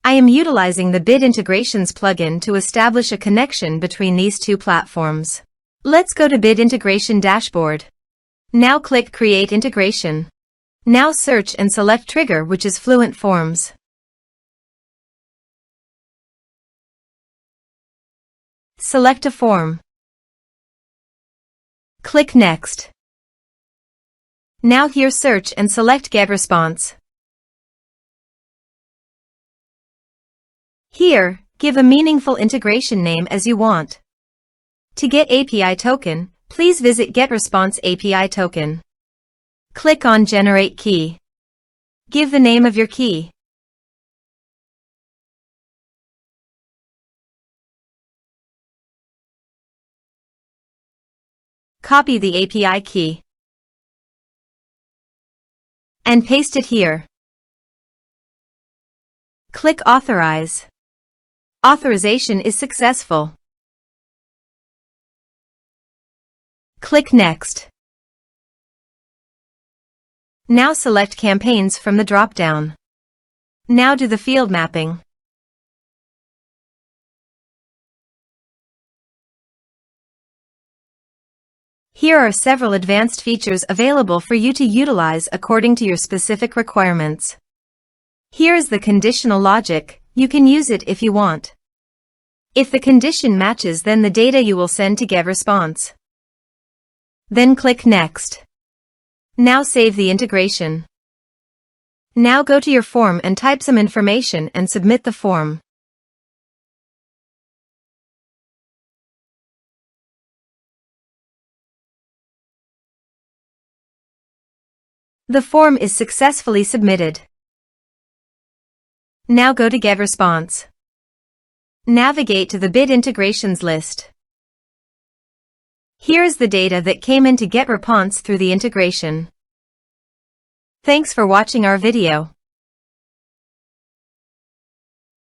I am utilizing the Bit Integrations plugin to establish a connection between these two platforms. Let's go to Bit Integration Dashboard. Now click Create Integration. Now search and select trigger, which is Fluent Forms. Select a form. Click Next. Now here search and select GetResponse. Here, give a meaningful integration name as you want. To get API token, please visit GetResponse API token. Click on Generate Key. Give the name of your key. Copy the API key and paste it here. Click Authorize. Authorization is successful. Click Next. Now select Campaigns from the drop-down. Now do the field mapping. Here are several advanced features available for you to utilize according to your specific requirements. Here is the conditional logic. You can use it if you want. If the condition matches, then the data you will send to GetResponse. Then click Next. Now save the integration. Now go to your form and type some information and submit the form. The form is successfully submitted. Now go to GetResponse. Navigate to the Bit Integrations list. Here is the data that came into GetResponse through the integration. Thanks for watching our video.